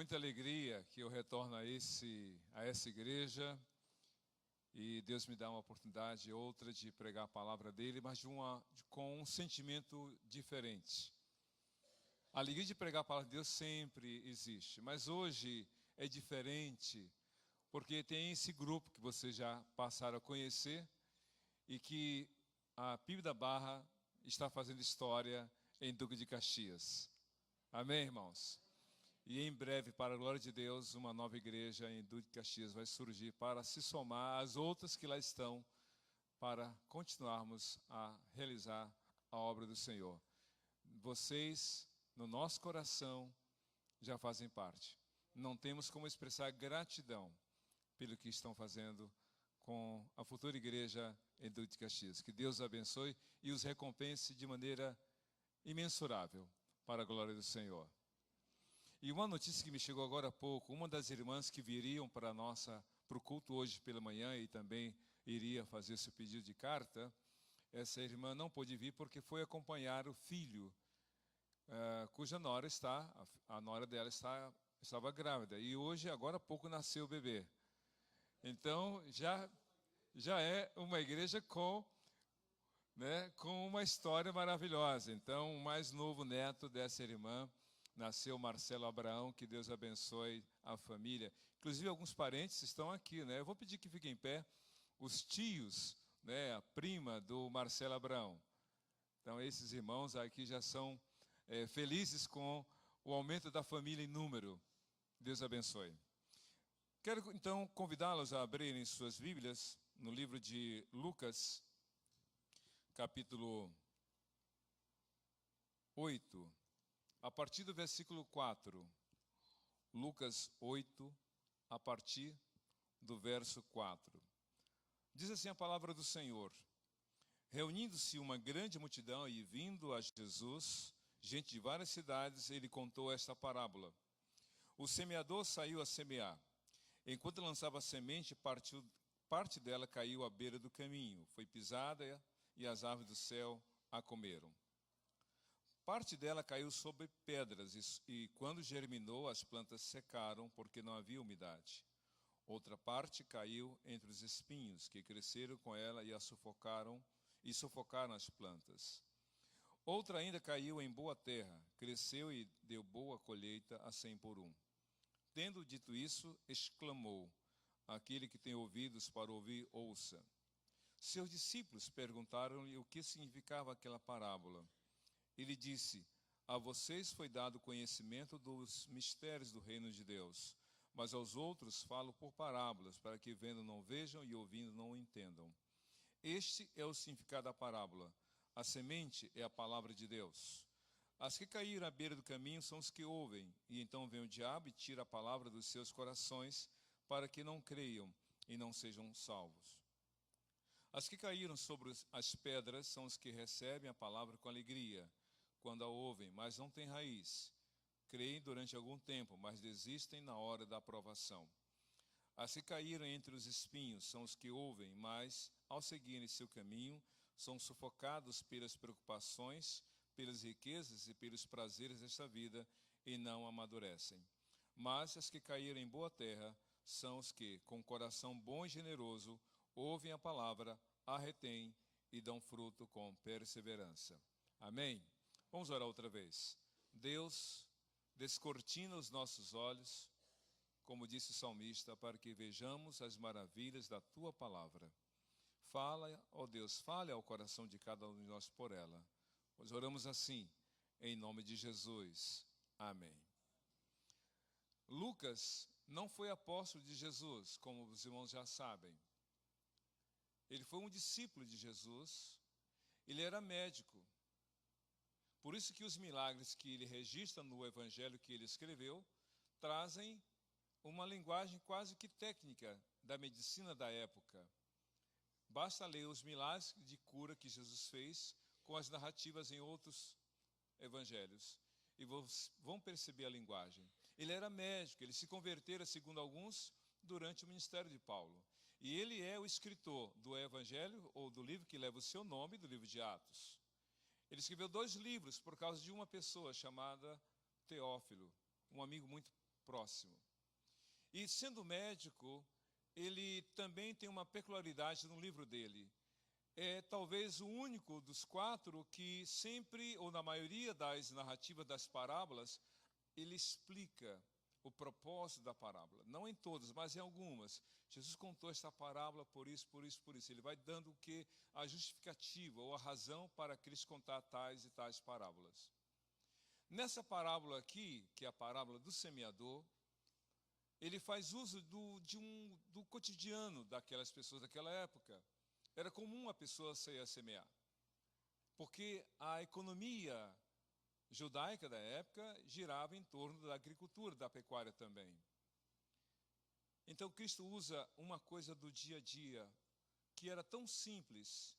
muita alegria que eu retorno a essa igreja e Deus me dá uma oportunidade, outra, de pregar a palavra dele, mas com um sentimento diferente. A alegria de pregar a palavra de Deus sempre existe, mas hoje é diferente, porque tem esse grupo que vocês já passaram a conhecer e que a PIB da Barra está fazendo história em Duque de Caxias. Amém, irmãos? E em breve, para a glória de Deus, uma nova igreja em Duque de Caxias vai surgir para se somar às outras que lá estão, para continuarmos a realizar a obra do Senhor. Vocês, no nosso coração, já fazem parte. Não temos como expressar gratidão pelo que estão fazendo com a futura igreja em Duque de Caxias. Que Deus abençoe e os recompense de maneira imensurável para a glória do Senhor. E uma notícia que me chegou agora há pouco, uma das irmãs que viriam para o culto hoje pela manhã e também iria fazer seu pedido de carta, essa irmã não pôde vir porque foi acompanhar o filho, cuja nora a nora dela estava grávida. E hoje, agora há pouco, nasceu o bebê. Então, já é uma igreja com uma história maravilhosa. Então, o mais novo neto dessa irmã nasceu Marcelo Abraão, que Deus abençoe a família. Inclusive, alguns parentes estão aqui, né? Eu vou pedir que fiquem em pé. Os tios, né? A prima do Marcelo Abraão. Então, esses irmãos aqui já são felizes com o aumento da família em número. Deus abençoe. Quero, então, convidá-los a abrirem suas Bíblias no livro de Lucas, capítulo 8. A partir do versículo 4, Lucas 8, a partir do verso 4. Diz assim a palavra do Senhor: reunindo-se uma grande multidão e vindo a Jesus, gente de várias cidades, ele contou esta parábola. O semeador saiu a semear. Enquanto lançava a semente, parte dela caiu à beira do caminho, foi pisada e as aves do céu a comeram. Parte dela caiu sobre pedras e quando germinou, as plantas secaram porque não havia umidade. Outra parte caiu entre os espinhos que cresceram com ela e sufocaram as plantas. Outra ainda caiu em boa terra, cresceu e deu boa colheita a 100 por 1. Tendo dito isso, exclamou: aquele que tem ouvidos para ouvir, ouça. Seus discípulos perguntaram-lhe o que significava aquela parábola. Ele disse: a vocês foi dado conhecimento dos mistérios do reino de Deus, mas aos outros falo por parábolas, para que vendo não vejam e ouvindo não entendam. Este é o significado da parábola. A semente é a palavra de Deus. As que caíram à beira do caminho são os que ouvem, e então vem o diabo e tira a palavra dos seus corações, para que não creiam e não sejam salvos. As que caíram sobre as pedras são os que recebem a palavra com alegria, quando a ouvem, mas não têm raiz. Creem durante algum tempo, mas desistem na hora da aprovação. As que caíram entre os espinhos são os que ouvem, mas, ao seguirem seu caminho, são sufocados pelas preocupações, pelas riquezas e pelos prazeres desta vida, e não amadurecem. Mas as que caíram em boa terra são os que, com um coração bom e generoso, ouvem a palavra, a retêm e dão fruto com perseverança. Amém? Vamos orar outra vez. Deus, descortina os nossos olhos, como disse o salmista, para que vejamos as maravilhas da Tua palavra. Fala, ó Deus, fale ao coração de cada um de nós por ela. Nós oramos assim, em nome de Jesus. Amém. Lucas não foi apóstolo de Jesus, como os irmãos já sabem. Ele foi um discípulo de Jesus, ele era médico. Por isso que os milagres que ele registra no evangelho que ele escreveu, trazem uma linguagem quase que técnica da medicina da época. Basta ler os milagres de cura que Jesus fez com as narrativas em outros evangelhos e vão perceber a linguagem. Ele era médico, ele se convertera, segundo alguns, durante o ministério de Paulo. E ele é o escritor do evangelho, ou do livro que leva o seu nome, do livro de Atos. Ele escreveu 2 livros por causa de uma pessoa chamada Teófilo, um amigo muito próximo. E sendo médico, ele também tem uma peculiaridade no livro dele. É talvez o único dos 4 que sempre, ou na maioria das narrativas das parábolas, ele explica o propósito da parábola. Não em todas, mas em algumas. Jesus contou esta parábola por isso, por isso, por isso. Ele vai dando o que? A justificativa ou a razão para Cristo contar tais e tais parábolas. Nessa parábola aqui, que é a parábola do semeador, ele faz uso do cotidiano daquelas pessoas daquela época. Era comum a pessoa sair a semear, porque a economia judaica da época girava em torno da agricultura, da pecuária também. Então Cristo usa uma coisa do dia a dia, que era tão simples,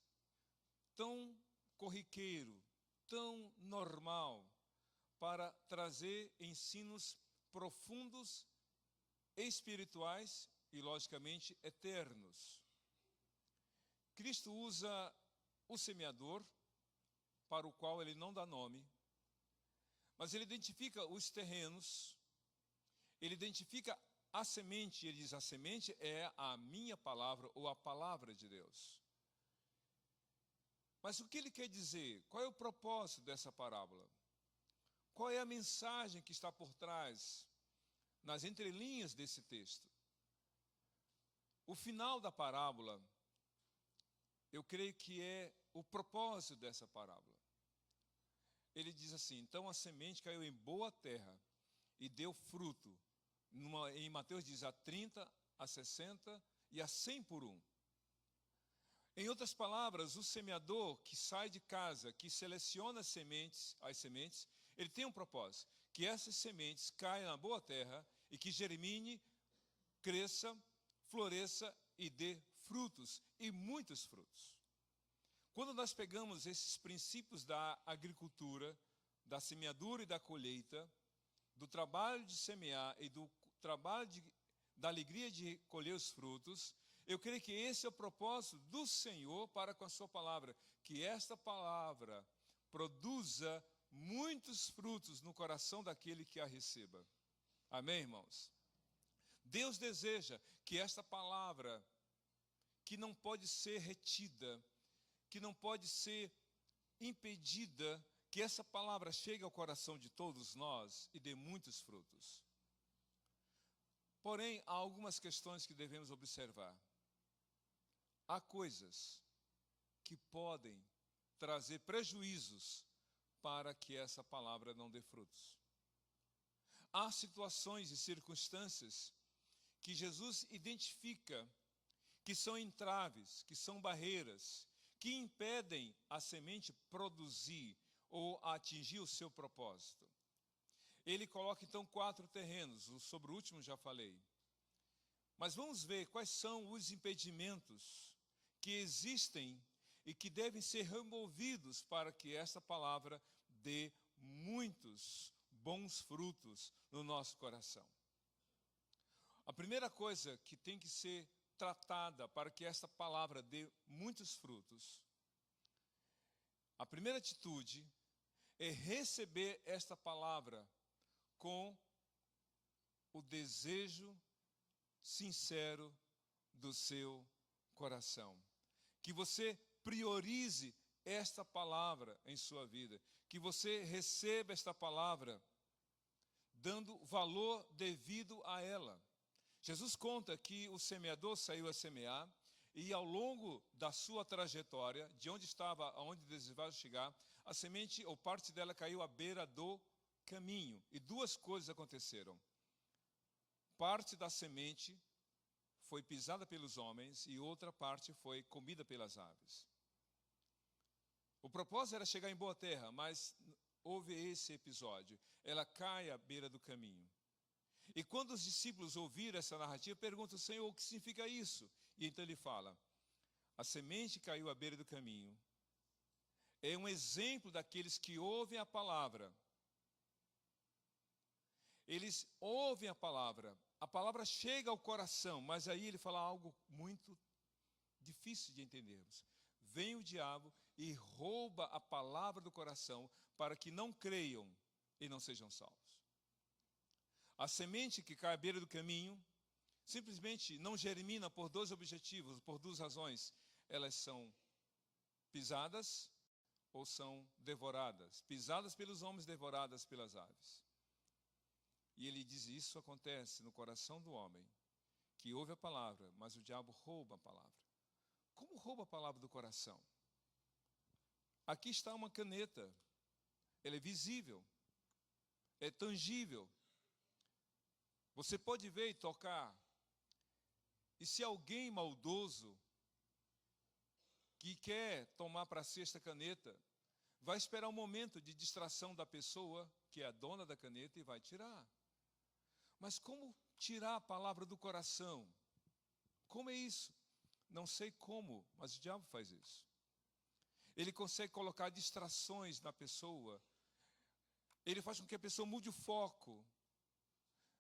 tão corriqueiro, tão normal, para trazer ensinos profundos, espirituais e, logicamente, eternos. Cristo usa o semeador, para o qual ele não dá nome, mas ele identifica os terrenos, ele identifica a semente, ele diz: a semente é a minha palavra ou a palavra de Deus. Mas o que ele quer dizer? Qual é o propósito dessa parábola? Qual é a mensagem que está por trás, nas entrelinhas desse texto? O final da parábola, eu creio que é o propósito dessa parábola. Ele diz assim: então a semente caiu em boa terra e deu fruto. Em Mateus diz a 30, a 60 e a 100 por 1. Em outras palavras, o semeador que sai de casa, que seleciona as sementes, ele tem um propósito: que essas sementes caiam na boa terra e que germine, cresça, floresça e dê frutos, e muitos frutos. Quando nós pegamos esses princípios da agricultura, da semeadura e da colheita, do trabalho de semear e do trabalho da alegria de colher os frutos, eu creio que esse é o propósito do Senhor para com a sua palavra, que esta palavra produza muitos frutos no coração daquele que a receba. Amém, irmãos? Deus deseja que esta palavra, que não pode ser retida, que não pode ser impedida, que essa palavra chegue ao coração de todos nós e dê muitos frutos. Porém, há algumas questões que devemos observar. Há coisas que podem trazer prejuízos para que essa palavra não dê frutos. Há situações e circunstâncias que Jesus identifica que são entraves, que são barreiras, que impedem a semente produzir ou atingir o seu propósito. Ele coloca então 4 terrenos, sobre o último já falei. Mas vamos ver quais são os impedimentos que existem e que devem ser removidos para que essa palavra dê muitos bons frutos no nosso coração. A primeira coisa que tem que ser tratada para que essa palavra dê muitos frutos, a primeira atitude é receber esta palavra com o desejo sincero do seu coração. Que você priorize esta palavra em sua vida, que você receba esta palavra dando valor devido a ela. Jesus conta que o semeador saiu a semear e ao longo da sua trajetória, de onde estava aonde desejava chegar, a semente ou parte dela caiu à beira do caminho. E 2 coisas aconteceram. Parte da semente foi pisada pelos homens e outra parte foi comida pelas aves. O propósito era chegar em boa terra, mas houve esse episódio. Ela cai à beira do caminho. E quando os discípulos ouviram essa narrativa, perguntam: Senhor, o que significa isso? E então ele fala: a semente caiu à beira do caminho. É um exemplo daqueles que ouvem a palavra. Eles ouvem a palavra chega ao coração, mas aí ele fala algo muito difícil de entendermos. Vem o diabo e rouba a palavra do coração para que não creiam e não sejam salvos. A semente que cai à beira do caminho simplesmente não germina por dois objetivos, por duas razões. Elas são pisadas ou são devoradas. Pisadas pelos homens, devoradas pelas aves. E ele diz: isso acontece no coração do homem, que ouve a palavra, mas o diabo rouba a palavra. Como rouba a palavra do coração? Aqui está uma caneta. Ela é visível, é tangível. Você pode ver e tocar. E se alguém maldoso que quer tomar para si esta caneta, vai esperar um momento de distração da pessoa, que é a dona da caneta, e vai tirar. Mas como tirar a palavra do coração? Como é isso? Não sei como, mas o diabo faz isso. Ele consegue colocar distrações na pessoa. Ele faz com que a pessoa mude o foco.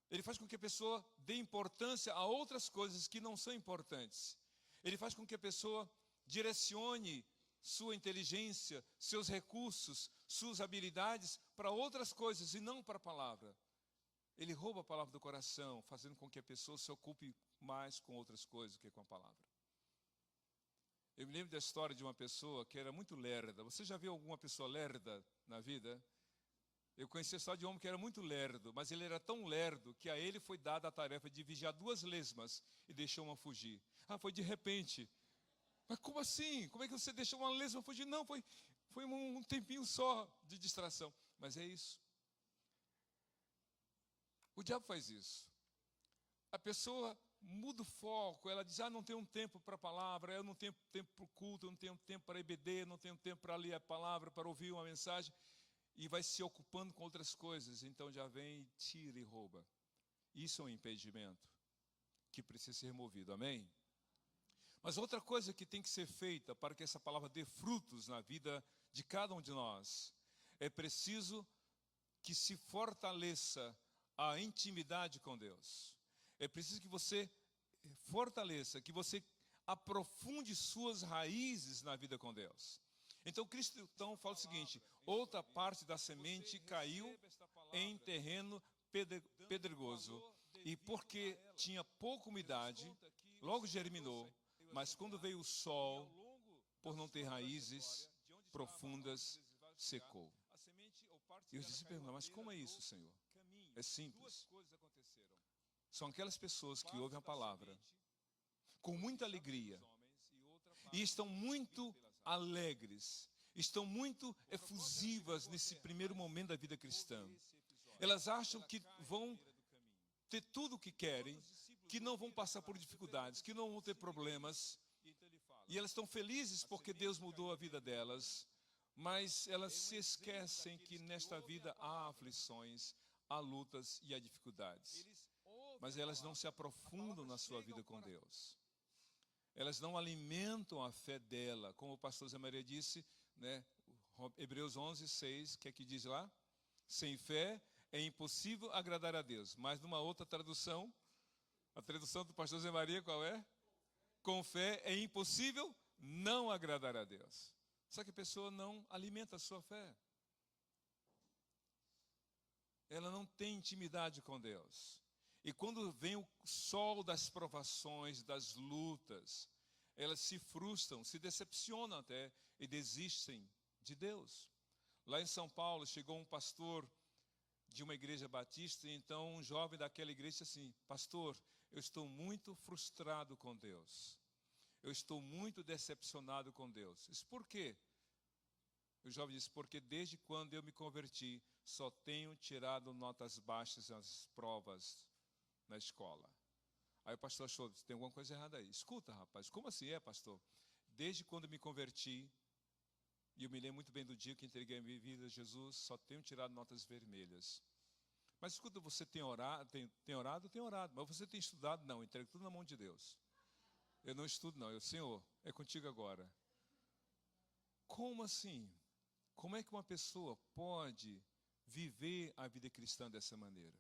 Ele faz com que a pessoa dê importância a outras coisas que não são importantes. Ele faz com que a pessoa direcione sua inteligência, seus recursos, suas habilidades para outras coisas e não para a palavra. Ele rouba a palavra do coração, fazendo com que a pessoa se ocupe mais com outras coisas do que com a palavra. Eu me lembro da história de uma pessoa que era muito lerda. Você já viu alguma pessoa lerda na vida? Eu conheci a história de um homem que era muito lerdo, mas ele era tão lerdo que a ele foi dada a tarefa de vigiar 2 lesmas e deixou uma fugir. Ah, foi de repente. Mas como assim? Como é que você deixou uma lesma fugir? Não, foi um tempinho só de distração. Mas é isso. O diabo faz isso. A pessoa muda o foco, ela diz: não tenho tempo para a palavra, eu não tenho tempo para o culto, eu não tenho tempo para EBD, não tenho tempo para ler a palavra, para ouvir uma mensagem, e vai se ocupando com outras coisas. Então já vem e tira e rouba. Isso é um impedimento que precisa ser removido, amém? Mas outra coisa que tem que ser feita para que essa palavra dê frutos na vida de cada um de nós, é preciso que se fortaleça a intimidade com Deus. É preciso que você fortaleça, que você aprofunde suas raízes na vida com Deus. Então Cristo então fala o seguinte: outra parte da semente caiu em terreno pedregoso, e porque tinha pouca umidade, logo germinou, mas quando veio o sol, por não ter raízes profundas, secou. E eu disse: mas como é isso, Senhor? É simples. São aquelas pessoas que ouvem a palavra com muita alegria e estão muito alegres, estão muito efusivas nesse primeiro momento da vida cristã. Elas acham que vão ter tudo o que querem, que não vão passar por dificuldades, que não vão ter problemas, e elas estão felizes porque Deus mudou a vida delas, mas elas se esquecem que nesta vida há aflições, há lutas e há dificuldades. Mas elas não se aprofundam na sua vida com Deus. Elas não alimentam a fé dela, como o pastor Zé Maria disse, né? Hebreus 11, 6, que é que diz lá? Sem fé é impossível agradar a Deus. Mas numa outra tradução, a tradução do pastor Zé Maria qual é? Com fé é impossível não agradar a Deus. Só que a pessoa não alimenta a sua fé. Ela não tem intimidade com Deus. E quando vem o sol das provações, das lutas, elas se frustram, se decepcionam até e desistem de Deus. Lá em São Paulo chegou um pastor de uma igreja batista, e então um jovem daquela igreja disse assim: pastor, eu estou muito frustrado com Deus. Eu estou muito decepcionado com Deus. Isso por quê? O jovem disse: porque desde quando eu me converti, só tenho tirado notas baixas nas provas na escola. Aí o pastor achou: tem alguma coisa errada aí. Escuta, rapaz, como assim pastor? Desde quando me converti, e eu me lembro muito bem do dia que entreguei a minha vida a Jesus, só tenho tirado notas vermelhas. Mas escuta, você tem orado? Tem orado? Tem orado. Mas você tem estudado? Não, entrego tudo na mão de Deus. Eu não estudo não. Senhor, é contigo agora. Como assim? Como é que uma pessoa pode viver a vida cristã dessa maneira?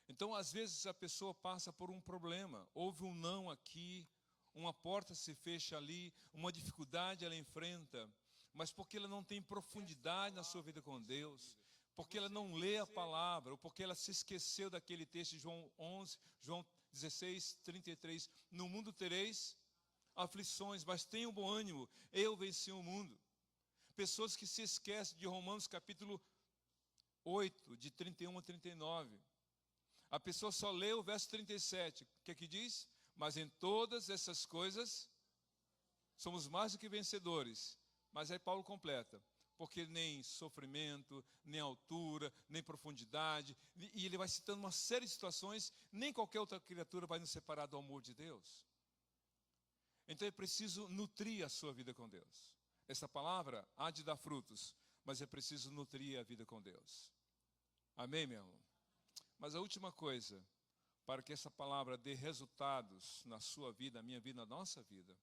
Então, às vezes, a pessoa passa por um problema, houve um não aqui, uma porta se fecha ali, uma dificuldade ela enfrenta, mas porque ela não tem profundidade na sua vida com Deus, porque ela não lê a palavra, ou porque ela se esqueceu daquele texto de João 11, João 16, 33. No mundo tereis aflições, mas tenham bom ânimo, eu venci o mundo. Pessoas que se esquecem de Romanos capítulo 8, de 31 a 39. A pessoa só lê o verso 37. O que é que diz? Mas em todas essas coisas somos mais do que vencedores. Mas aí Paulo completa. Porque nem sofrimento, nem altura, nem profundidade. E ele vai citando uma série de situações. Nem qualquer outra criatura vai nos separar do amor de Deus. Então é preciso nutrir a sua vida com Deus. Essa palavra há de dar frutos, mas é preciso nutrir a vida com Deus. Amém, meu irmão? Mas a última coisa, para que essa palavra dê resultados na sua vida, na minha vida, na nossa vida,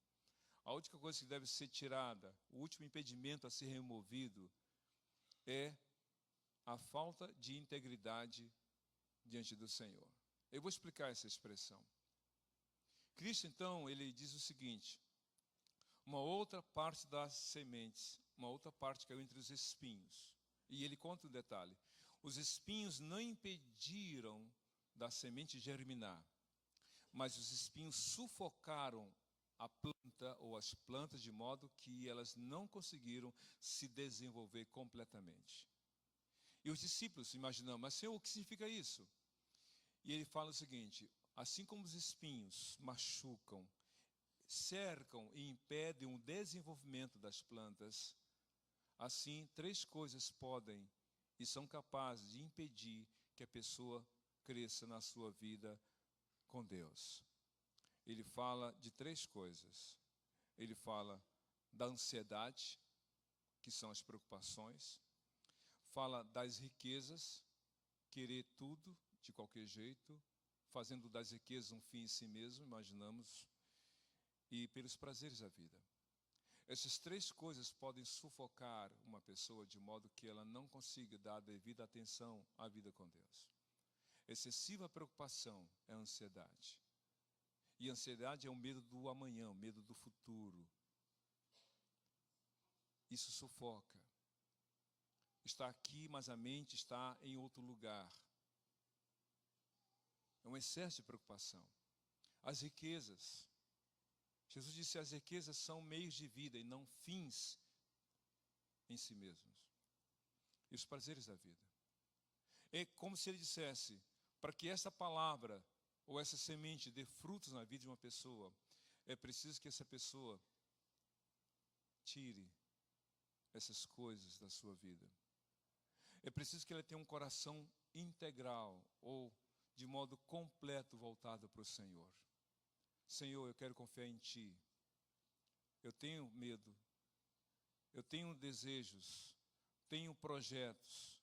a única coisa que deve ser tirada, o último impedimento a ser removido, é a falta de integridade diante do Senhor. Eu vou explicar essa expressão. Cristo, então, ele diz o seguinte: uma outra parte das sementes, uma outra parte caiu entre os espinhos. E ele conta um detalhe: os espinhos não impediram da semente germinar, mas os espinhos sufocaram a planta ou as plantas de modo que elas não conseguiram se desenvolver completamente. E os discípulos imaginam, mas Senhor, o que significa isso? E ele fala o seguinte: assim como os espinhos machucam, cercam e impedem o desenvolvimento das plantas, assim 3 coisas podem e são capazes de impedir que a pessoa cresça na sua vida com Deus. Ele fala de 3 coisas. Ele fala da ansiedade, que são as preocupações. Fala das riquezas, querer tudo de qualquer jeito, fazendo das riquezas um fim em si mesmo, imaginamos, e pelos prazeres da vida. Essas 3 coisas podem sufocar uma pessoa de modo que ela não consiga dar a devida atenção à vida com Deus. Excessiva preocupação é a ansiedade. E a ansiedade é o medo do amanhã, o medo do futuro. Isso sufoca. Está aqui, mas a mente está em outro lugar. É um excesso de preocupação. As riquezas. Jesus disse que as riquezas são meios de vida e não fins em si mesmos. E os prazeres da vida. É como se ele dissesse, para que essa palavra ou essa semente dê frutos na vida de uma pessoa, é preciso que essa pessoa tire essas coisas da sua vida. É preciso que ela tenha um coração integral ou de modo completo voltado para o Senhor. Senhor, eu quero confiar em Ti. Eu tenho medo, eu tenho desejos, tenho projetos,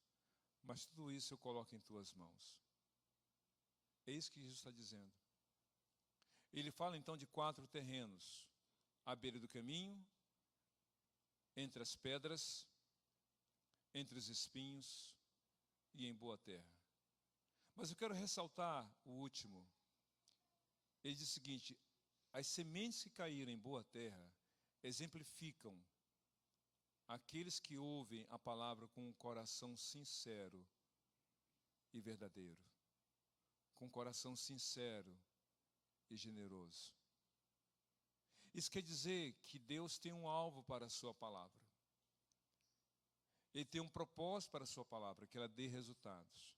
mas tudo isso eu coloco em Tuas mãos. É isso que Jesus está dizendo. Ele fala então de 4 terrenos: à beira do caminho, entre as pedras, entre os espinhos e em boa terra. Mas eu quero ressaltar o último. Ele diz o seguinte: as sementes que caíram em boa terra exemplificam aqueles que ouvem a palavra com um coração sincero e verdadeiro, com um coração sincero e generoso. Isso quer dizer que Deus tem um alvo para a sua palavra. Ele tem um propósito para a sua palavra, que ela dê resultados.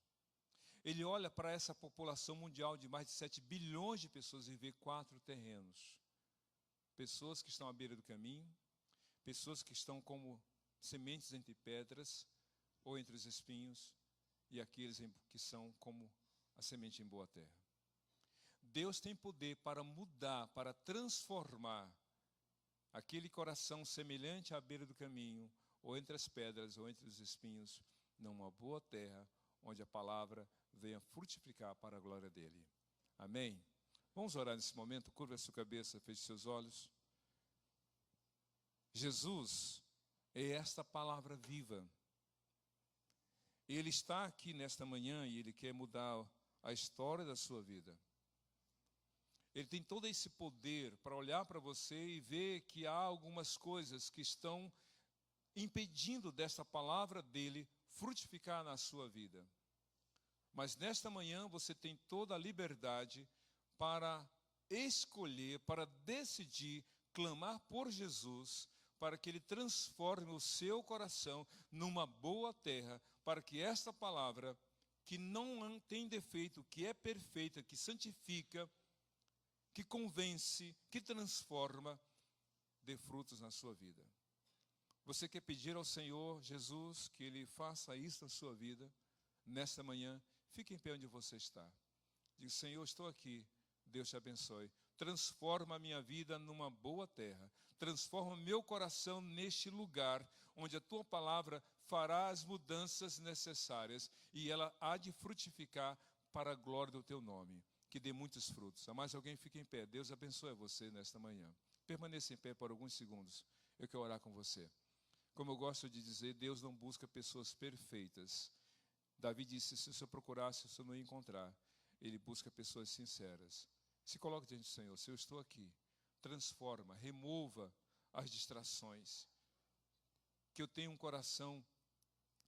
Ele olha para essa população mundial de mais de 7 bilhões de pessoas e vê 4 terrenos. Pessoas que estão à beira do caminho, pessoas que estão como sementes entre pedras ou entre os espinhos, e aqueles que são como a semente em boa terra. Deus tem poder para mudar, para transformar aquele coração semelhante à beira do caminho, ou entre as pedras, ou entre os espinhos, numa boa terra, onde a palavra venha frutificar para a glória dele. Amém? Vamos orar nesse momento. Curva a sua cabeça, feche seus olhos. Jesus é esta palavra viva. Ele está aqui nesta manhã e Ele quer mudar a história da sua vida. Ele tem todo esse poder para olhar para você e ver que há algumas coisas que estão impedindo dessa palavra dele frutificar na sua vida. Mas nesta manhã você tem toda a liberdade para escolher, para decidir, clamar por Jesus, para que Ele transforme o seu coração numa boa terra, para que esta palavra, que não tem defeito, que é perfeita, que santifica, que convence, que transforma, dê frutos na sua vida. Você quer pedir ao Senhor Jesus que Ele faça isso na sua vida? Nesta manhã, fique em pé onde você está. Diga: Senhor, estou aqui. Deus te abençoe. Transforma a minha vida numa boa terra. Transforma meu coração neste lugar onde a tua palavra fará as mudanças necessárias e ela há de frutificar para a glória do teu nome. Que dê muitos frutos. A mais alguém, fique em pé. Deus abençoe você nesta manhã. Permaneça em pé por alguns segundos. Eu quero orar com você. Como eu gosto de dizer, Deus não busca pessoas perfeitas. Davi disse: se o Senhor procurasse, o Senhor não ia encontrar. Ele busca pessoas sinceras. Se coloque diante do Senhor. Se eu estou aqui, transforma, remova as distrações. Que eu tenha um coração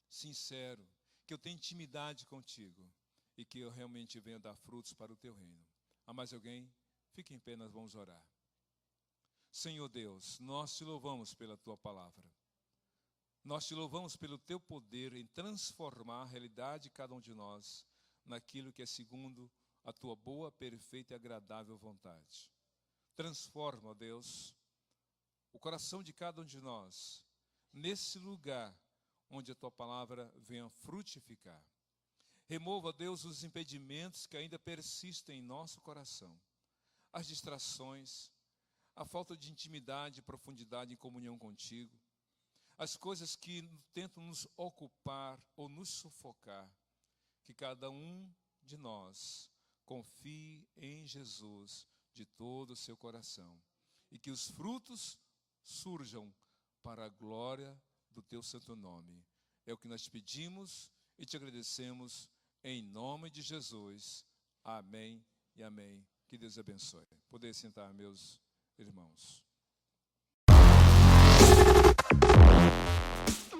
sincero, que eu tenha intimidade contigo e que eu realmente venha dar frutos para o teu reino. Há mais alguém? Fique em pé, nós vamos orar. Senhor Deus, nós te louvamos pela tua palavra. Nós te louvamos pelo teu poder em transformar a realidade de cada um de nós naquilo que é segundo a tua boa, perfeita e agradável vontade. Transforma, ó Deus, o coração de cada um de nós nesse lugar onde a tua palavra venha frutificar. Remova, ó Deus, os impedimentos que ainda persistem em nosso coração, as distrações, a falta de intimidade e profundidade em comunhão contigo, as coisas que tentam nos ocupar ou nos sufocar. Que cada um de nós confie em Jesus de todo o seu coração e que os frutos surjam para a glória do teu santo nome. É o que nós te pedimos e te agradecemos em nome de Jesus. Amém e amém. Que Deus abençoe. Poder sentar, meus irmãos.